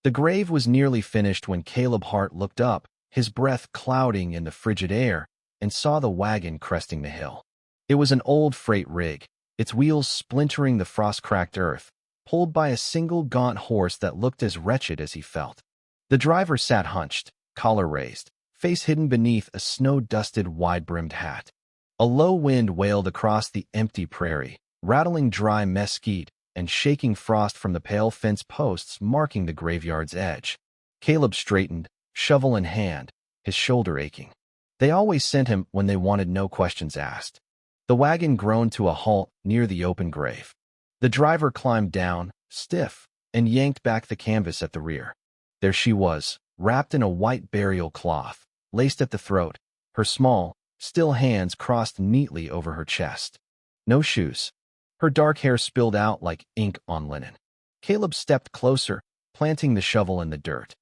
The grave was nearly finished when Caleb Hart looked up, his breath clouding in the frigid air, and saw the wagon cresting the hill. It was an old freight rig, its wheels splintering the frost-cracked earth, pulled by a single gaunt horse that looked as wretched as he felt. The driver sat hunched, collar raised, face hidden beneath a snow-dusted, wide-brimmed hat. A low wind wailed across the empty prairie, rattling dry mesquite and shaking frost from the pale fence posts marking the graveyard's edge. Caleb straightened, shovel in hand, his shoulder aching. They always sent him when they wanted no questions asked. The wagon groaned to a halt near the open grave. The driver climbed down, stiff, and yanked back the canvas at the rear. There she was, wrapped in a white burial cloth, laced at the throat, her small, still hands crossed neatly over her chest. No shoes. Her dark hair spilled out like ink on linen. Caleb stepped closer, planting the shovel in the dirt.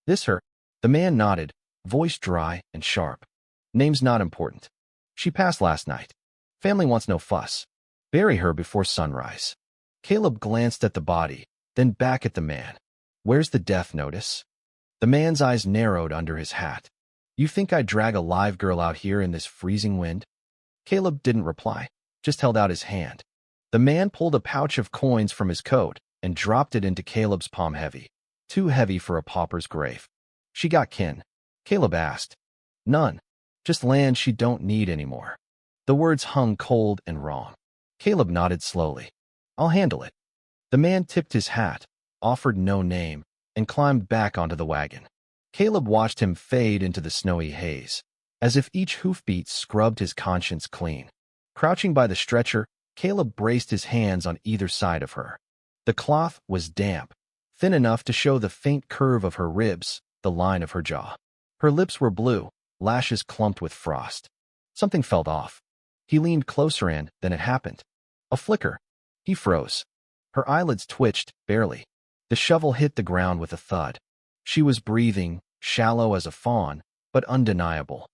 "This her?" The man nodded, voice dry and sharp. "Name's not important. She passed last night. Family wants no fuss. Bury her before sunrise." Caleb glanced at the body, then back at the man. "Where's the death notice?" The man's eyes narrowed under his hat. "You think I'd drag a live girl out here in this freezing wind?" Caleb didn't reply, just held out his hand. The man pulled a pouch of coins from his coat and dropped it into Caleb's palm heavy, too heavy for a pauper's grave. "She got kin?" Caleb asked. "None. Just land she don't need anymore." The words hung cold and wrong. Caleb nodded slowly. "I'll handle it." The man tipped his hat, offered no name, and climbed back onto the wagon. Caleb watched him fade into the snowy haze, as if each hoofbeat scrubbed his conscience clean. Crouching by the stretcher, Caleb braced his hands on either side of her. The cloth was damp, thin enough to show the faint curve of her ribs, the line of her jaw. Her lips were blue, lashes clumped with frost. Something felt off. He leaned closer and then it happened. A flicker. He froze. Her eyelids twitched, barely. The shovel hit the ground with a thud. She was breathing, shallow as a fawn, but undeniable.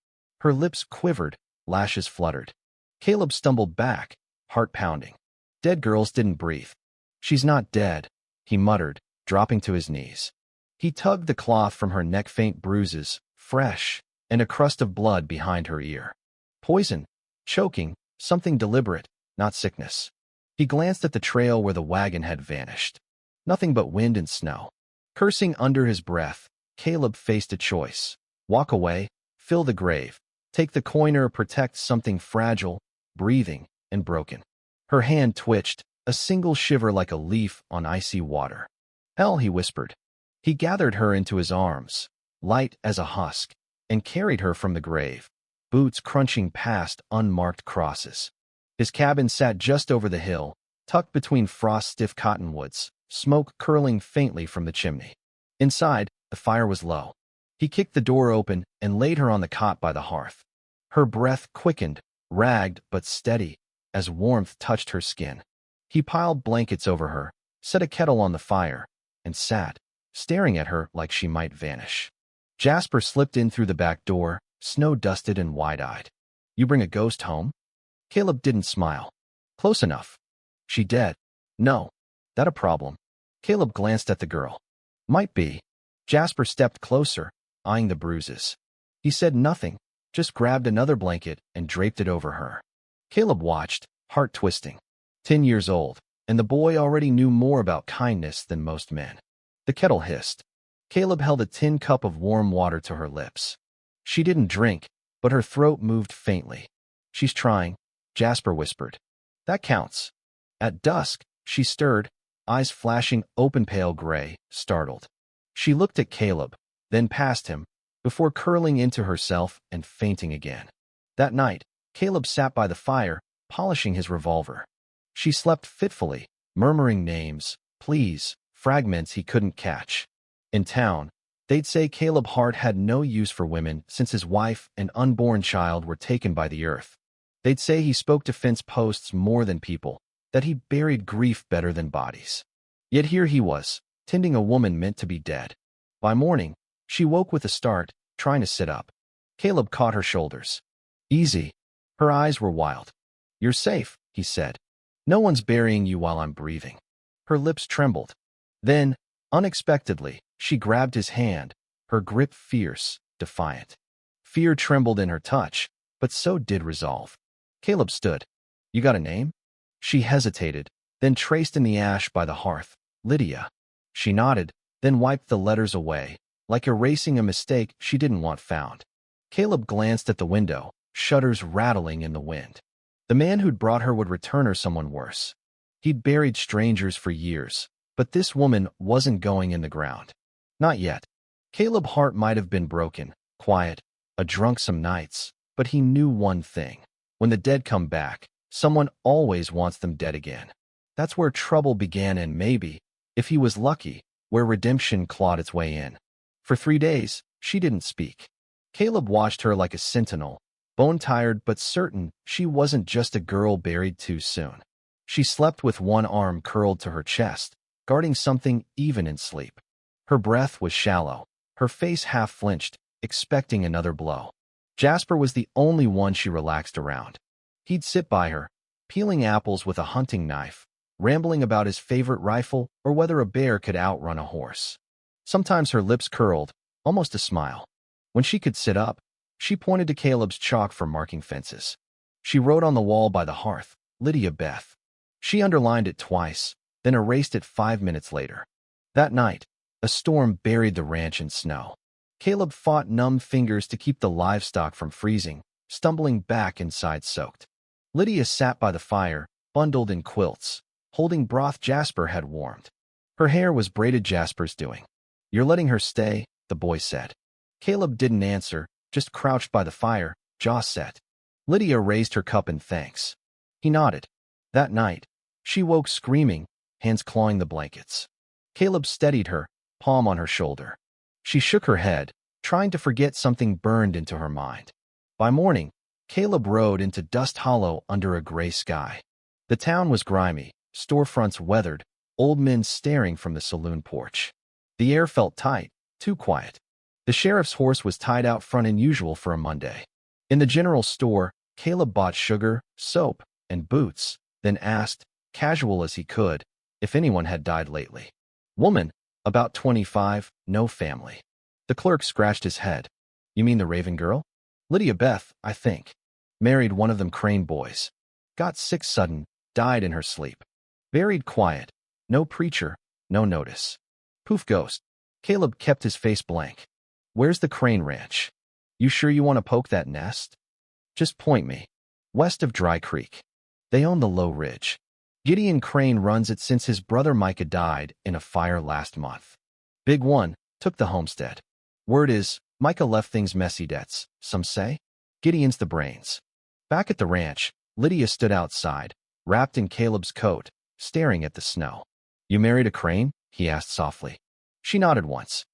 Her lips quivered, lashes fluttered. Caleb stumbled back, heart pounding. Dead girls didn't breathe. "She's not dead," he muttered, dropping to his knees. He tugged the cloth from her neck, faint bruises, fresh, and a crust of blood behind her ear. Poison, choking, something deliberate, not sickness. He glanced at the trail where the wagon had vanished. Nothing but wind and snow. Cursing under his breath, Caleb faced a choice. Walk away, fill the grave, take the coin or protect something fragile, breathing, and broken. Her hand twitched, a single shiver like a leaf on icy water. "Hell," he whispered. He gathered her into his arms, light as a husk, and carried her from the grave, boots crunching past unmarked crosses. His cabin sat just over the hill, tucked between frost-stiff cottonwoods, smoke curling faintly from the chimney. Inside, the fire was low. He kicked the door open and laid her on the cot by the hearth. Her breath quickened, ragged but steady, as warmth touched her skin. He piled blankets over her, set a kettle on the fire, and sat, staring at her like she might vanish. Jasper slipped in through the back door, snow-dusted and wide-eyed. "You bring a ghost home?" Caleb didn't smile. "Close enough." "She dead?" "No." "That a problem?" Caleb glanced at the girl. "Might be." Jasper stepped closer, eyeing the bruises. He said nothing, just grabbed another blanket and draped it over her. Caleb watched, heart twisting. 10 years old, and the boy already knew more about kindness than most men. The kettle hissed. Caleb held a tin cup of warm water to her lips. She didn't drink, but her throat moved faintly. "She's trying," Jasper whispered. "That counts." At dusk, she stirred, eyes flashing open pale gray, startled. She looked at Caleb, then past him, before curling into herself and fainting again. That night, Caleb sat by the fire, polishing his revolver. She slept fitfully, murmuring names, pleas, fragments he couldn't catch. In town, they'd say Caleb Hart had no use for women since his wife and unborn child were taken by the earth. They'd say he spoke to fence posts more than people, that he buried grief better than bodies. Yet here he was, tending a woman meant to be dead. By morning, she woke with a start, trying to sit up. Caleb caught her shoulders. "Easy." Her eyes were wild. "You're safe," he said. "No one's burying you while I'm breathing." Her lips trembled. Then, unexpectedly, She grabbed his hand, her grip fierce, defiant. Fear trembled in her touch, but so did resolve. Caleb stood. You got a name? She hesitated, then traced in the ash by the hearth. Lydia. She nodded, then wiped the letters away, like erasing a mistake she didn't want found. Caleb glanced at the window, shutters rattling in the wind. The man who'd brought her would return her someone worse. He'd buried strangers for years, but this woman wasn't going in the ground. Not yet. Caleb's heart might have been broken, quiet, a drunk some nights, but he knew one thing. When the dead come back, someone always wants them dead again. That's where trouble began and maybe, if he was lucky, where redemption clawed its way in. For 3 days, she didn't speak. Caleb watched her like a sentinel, bone-tired but certain she wasn't just a girl buried too soon. She slept with one arm curled to her chest, guarding something even in sleep. Her breath was shallow, her face half flinched, expecting another blow. Jasper was the only one she relaxed around. He'd sit by her, peeling apples with a hunting knife, rambling about his favorite rifle or whether a bear could outrun a horse. Sometimes her lips curled, almost a smile. When she could sit up, she pointed to Caleb's chalk for marking fences. She wrote on the wall by the hearth, Lydia Beth. She underlined it twice, then erased it 5 minutes later. That night, a storm buried the ranch in snow. Caleb fought numb fingers to keep the livestock from freezing, stumbling back inside soaked. Lydia sat by the fire, bundled in quilts, holding broth Jasper had warmed. Her hair was braided Jasper's doing. You're letting her stay, the boy said. Caleb didn't answer, just crouched by the fire, jaw set. Lydia raised her cup in thanks. He nodded. That night, she woke screaming, hands clawing the blankets. Caleb steadied her, palm on her shoulder. She shook her head, trying to forget something burned into her mind. By morning, Caleb rode into Dust Hollow under a gray sky. The town was grimy, storefronts weathered, old men staring from the saloon porch. The air felt tight, too quiet. The sheriff's horse was tied out front unusual for a Monday. In the general store, Caleb bought sugar, soap, and boots, then asked, casual as he could, if anyone had died lately. Woman, about 25, no family. The clerk scratched his head. You mean the Raven girl? Lydia Beth, I think. Married one of them Crane boys. Got sick sudden, died in her sleep. Buried quiet. No preacher, no notice. Poof ghost. Caleb kept his face blank. Where's the Crane ranch? You sure you want to poke that nest? Just point me. West of Dry Creek. They own the low ridge. Gideon Crane runs it since his brother Micah died in a fire last month. Big One took the homestead. Word is, Micah left things messy debts, some say. Gideon's the brains. Back at the ranch, Lydia stood outside, wrapped in Caleb's coat, staring at the snow. You married a Crane? He asked softly. She nodded once.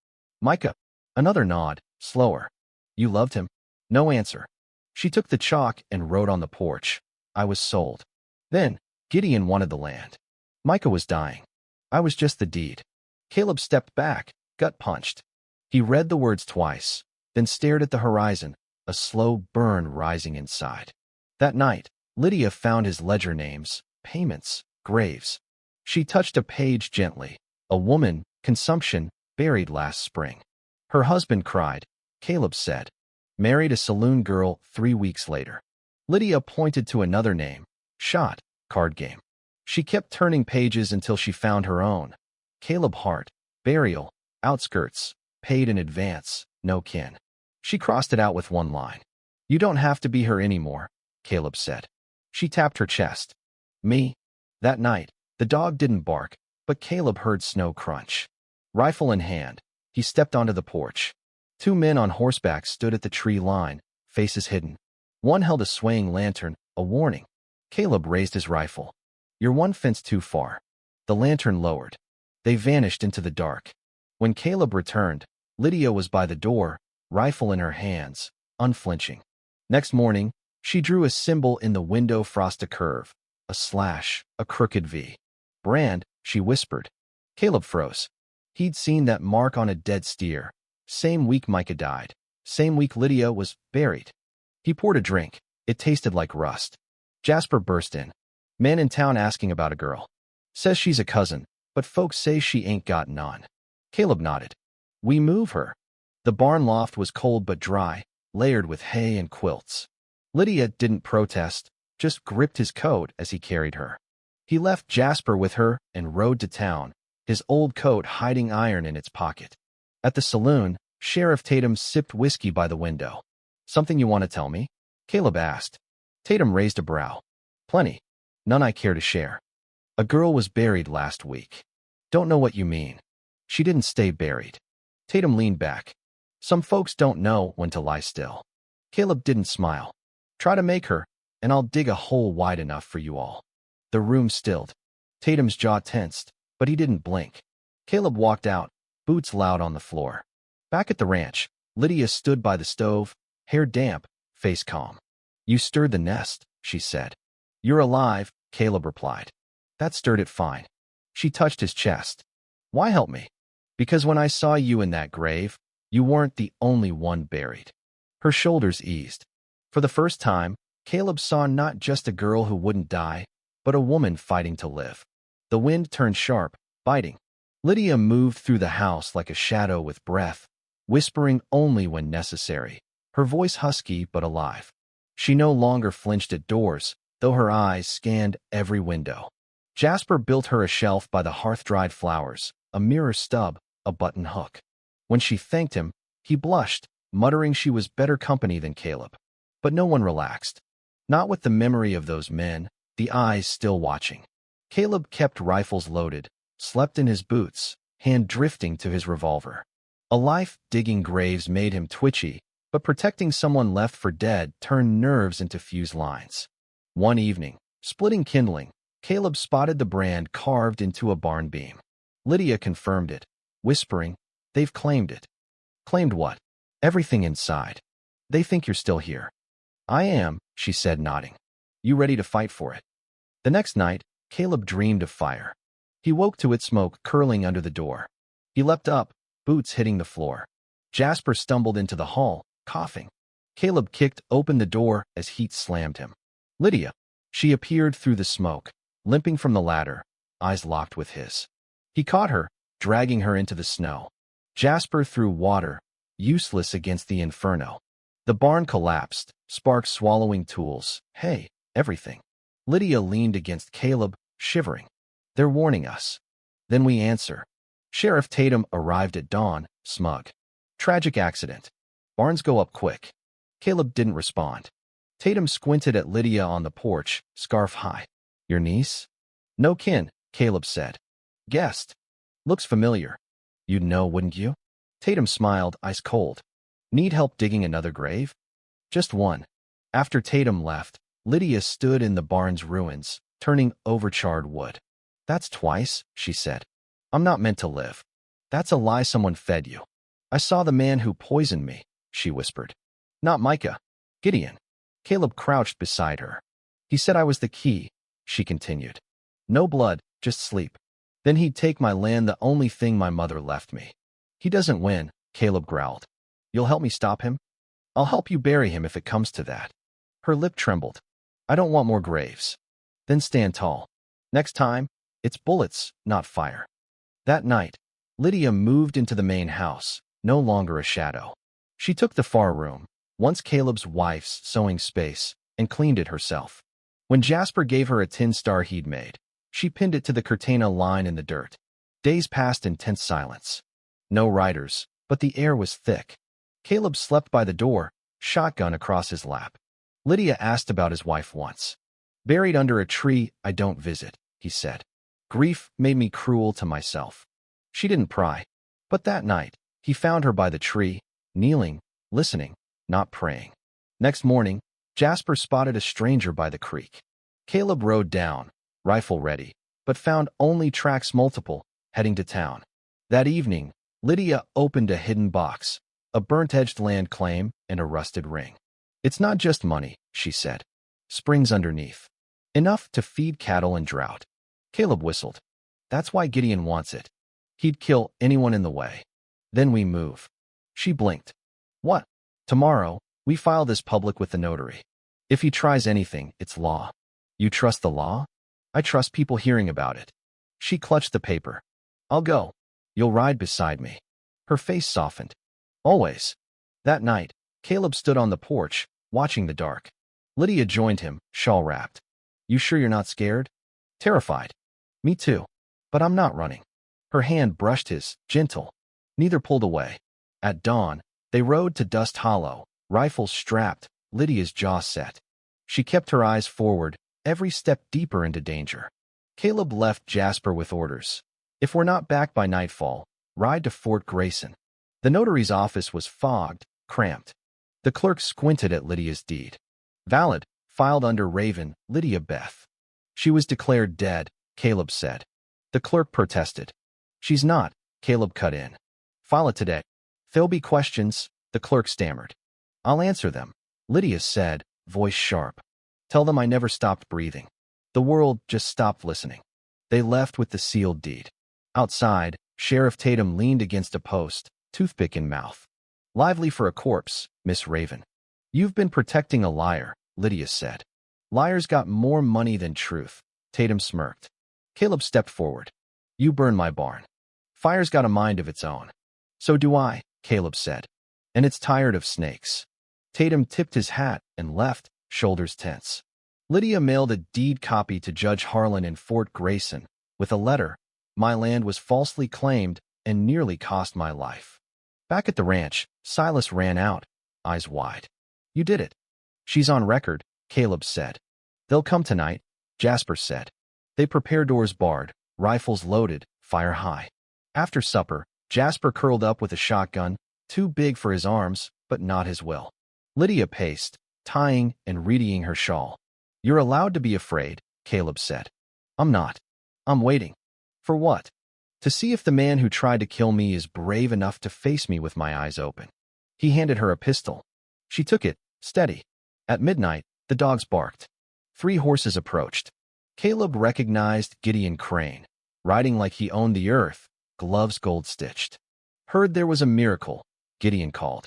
Micah. Another nod, slower. You loved him? No answer. She took the chalk and wrote on the porch. I was sold. Then, Gideon wanted the land. Micah was dying. I was just the deed. Caleb stepped back, gut punched. He read the words twice, then stared at the horizon, a slow burn rising inside. That night, Lydia found his ledger names, payments, graves. She touched a page gently. A woman, consumption, buried last spring. Her husband cried, Caleb said. Married a saloon girl 3 weeks later. Lydia pointed to another name, shot, card game. She kept turning pages until she found her own. Caleb Hart, burial, outskirts, paid in advance, no kin. She crossed it out with one line. You don't have to be her anymore, Caleb said. She tapped her chest. Me? That night, the dog didn't bark, but Caleb heard snow crunch. Rifle in hand, he stepped onto the porch. 2 men on horseback stood at the tree line, faces hidden. One held a swaying lantern, a warning. Caleb raised his rifle. You're 1 fence too far. The lantern lowered. They vanished into the dark. When Caleb returned, Lydia was by the door, rifle in her hands, unflinching. Next morning, she drew a symbol in the window frost, a curve, a slash, a crooked V. Brand, she whispered. Caleb froze. He'd seen that mark on a dead steer. Same week Micah died. Same week Lydia was buried. He poured a drink. It tasted like rust. Jasper burst in. Man in town asking about a girl. Says she's a cousin, but folks say she ain't got none. Caleb nodded. We move her. The barn loft was cold but dry, layered with hay and quilts. Lydia didn't protest, just gripped his coat as he carried her. He left Jasper with her and rode to town, his old coat hiding iron in its pocket. At the saloon, Sheriff Tatum sipped whiskey by the window. "Something you want to tell me?" Caleb asked. Tatum raised a brow. "Plenty. None I care to share. A girl was buried last week." "Don't know what you mean." "She didn't stay buried." Tatum leaned back. "Some folks don't know when to lie still." Caleb didn't smile. "Try to make her, and I'll dig a hole wide enough for you all." The room stilled. Tatum's jaw tensed, but he didn't blink. Caleb walked out, boots loud on the floor. Back at the ranch, Lydia stood by the stove, hair damp, face calm. "You stirred the nest," she said. "You're alive," Caleb replied. "That stirred it fine." She touched his chest. "Why help me?" "Because when I saw you in that grave, you weren't the only one buried." Her shoulders eased. For the first time, Caleb saw not just a girl who wouldn't die, but a woman fighting to live. The wind turned sharp, biting. Lydia moved through the house like a shadow with breath, whispering only when necessary, her voice husky but alive. She no longer flinched at doors, though her eyes scanned every window. Jasper built her a shelf by the hearth-dried flowers, a mirror stub, a button hook. When she thanked him, he blushed, muttering she was better company than Caleb. But no one relaxed. Not with the memory of those men, the eyes still watching. Caleb kept rifles loaded, slept in his boots, hand drifting to his revolver. A life digging graves made him twitchy, but protecting someone left for dead turned nerves into fused lines. One evening, splitting kindling, Caleb spotted the brand carved into a barn beam. Lydia confirmed it, whispering, "They've claimed it." "Claimed what?" "Everything inside. They think you're still here." "I am," she said, nodding. "You ready to fight for it?" The next night, Caleb dreamed of fire. He woke to its smoke curling under the door. He leapt up, boots hitting the floor. Jasper stumbled into the hall, coughing. Caleb kicked open the door as heat slammed him. "Lydia." She appeared through the smoke, limping from the ladder, eyes locked with his. He caught her, dragging her into the snow. Jasper threw water, useless against the inferno. The barn collapsed, sparks swallowing tools, hay, everything. Lydia leaned against Caleb, shivering. "They're warning us." "Then we answer." Sheriff Tatum arrived at dawn, smug. "Tragic accident. Barns go up quick." Caleb didn't respond. Tatum squinted at Lydia on the porch, scarf high. "Your niece?" "No kin," Caleb said. "Guest. Looks familiar." "You'd know, wouldn't you?" Tatum smiled, ice cold. "Need help digging another grave?" "Just one." After Tatum left, Lydia stood in the barn's ruins, turning over charred wood. "That's twice," she said. "I'm not meant to live." "That's a lie someone fed you." "I saw the man who poisoned me," she whispered. "Not Micah. Gideon." Caleb crouched beside her. "He said I was the key," she continued. "No blood, just sleep. Then he'd take my land, the only thing my mother left me." "He doesn't win," Caleb growled. "You'll help me stop him?" "I'll help you bury him if it comes to that." Her lip trembled. "I don't want more graves." "Then stand tall. Next time, it's bullets, not fire." That night, Lydia moved into the main house, no longer a shadow. She took the far room, once Caleb's wife's sewing space, and cleaned it herself. When Jasper gave her a tin star he'd made, she pinned it to the curtaina line in the dirt. Days passed in tense silence. No riders, but the air was thick. Caleb slept by the door, shotgun across his lap. Lydia asked about his wife once. "Buried under a tree I don't visit," he said. "Grief made me cruel to myself." She didn't pry. But that night, he found her by the tree, kneeling, listening, not praying. Next morning, Jasper spotted a stranger by the creek. Caleb rode down, rifle ready, but found only tracks multiple, heading to town. That evening, Lydia opened a hidden box, a burnt-edged land claim and a rusted ring. "It's not just money," she said. "Springs underneath. Enough to feed cattle in drought." Caleb whistled. "That's why Gideon wants it. He'd kill anyone in the way." "Then we move." She blinked. "What?" "Tomorrow, we file this public with the notary. If he tries anything, it's law." "You trust the law?" "I trust people hearing about it." She clutched the paper. "I'll go. You'll ride beside me." Her face softened. Always. That night, Caleb stood on the porch, watching the dark. Lydia joined him, shawl-wrapped. You sure you're not scared? Terrified. Me too. But I'm not running. Her hand brushed his, gentle. Neither pulled away. At dawn, they rode to Dust Hollow, rifles strapped, Lydia's jaw set. She kept her eyes forward, every step deeper into danger. Caleb left Jasper with orders. If we're not back by nightfall, ride to Fort Grayson. The notary's office was fogged, cramped. The clerk squinted at Lydia's deed. Valid, filed under Raven, Lydia Beth. She was declared dead, Caleb said. The clerk protested. She's not, Caleb cut in. File it today. There'll be questions, the clerk stammered. I'll answer them, Lydia said, voice sharp. Tell them I never stopped breathing. The world just stopped listening. They left with the sealed deed. Outside, Sheriff Tatum leaned against a post, toothpick in mouth. Lively for a corpse, Miss Raven. You've been protecting a liar, Lydia said. Liars got more money than truth, Tatum smirked. Caleb stepped forward. You burn my barn. Fire's got a mind of its own. So do I, Caleb said. And it's tired of snakes. Tatum tipped his hat and left, shoulders tense. Lydia mailed a deed copy to Judge Harlan in Fort Grayson, with a letter. My land was falsely claimed and nearly cost my life. Back at the ranch, Silas ran out, eyes wide. You did it. She's on record, Caleb said. They'll come tonight, Jasper said. They prepare doors barred, rifles loaded, fire high. After supper, Jasper curled up with a shotgun, too big for his arms, but not his will. Lydia paced, tying and readying her shawl. You're allowed to be afraid, Caleb said. I'm not. I'm waiting. For what? To see if the man who tried to kill me is brave enough to face me with my eyes open. He handed her a pistol. She took it, steady. At midnight, the dogs barked. 3 horses approached. Caleb recognized Gideon Crane, riding like he owned the earth, gloves gold-stitched. Heard there was a miracle, Gideon called.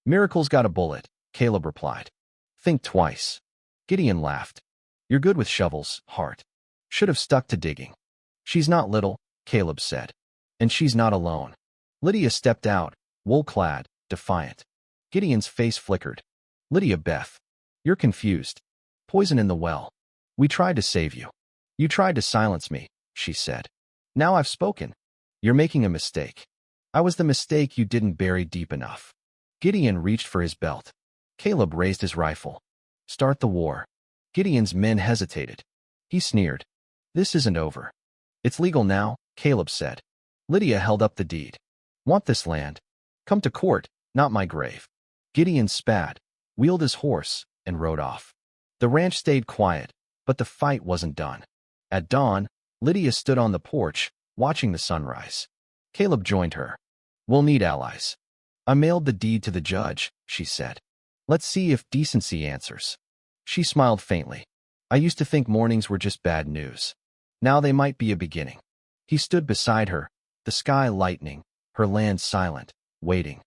Miracle's got a bullet, Caleb replied. Think twice. Gideon laughed. You're good with shovels, Hart. Should have stuck to digging. She's not little, Caleb said. And she's not alone. Lydia stepped out, wool-clad, defiant. Gideon's face flickered. Lydia Beth. You're confused. Poison in the well. We tried to save you. You tried to silence me, she said. Now I've spoken. You're making a mistake. I was the mistake you didn't bury deep enough. Gideon reached for his belt. Caleb raised his rifle. Start the war. Gideon's men hesitated. He sneered. This isn't over. It's legal now, Caleb said. Lydia held up the deed. Want this land? Come to court, not my grave. Gideon spat, wheeled his horse, and rode off. The ranch stayed quiet, but the fight wasn't done. At dawn, Lydia stood on the porch, watching the sunrise. Caleb joined her. We'll need allies. I mailed the deed to the judge, she said. Let's see if decency answers. She smiled faintly. I used to think mornings were just bad news. Now they might be a beginning. He stood beside her, the sky lightening, her land silent, waiting.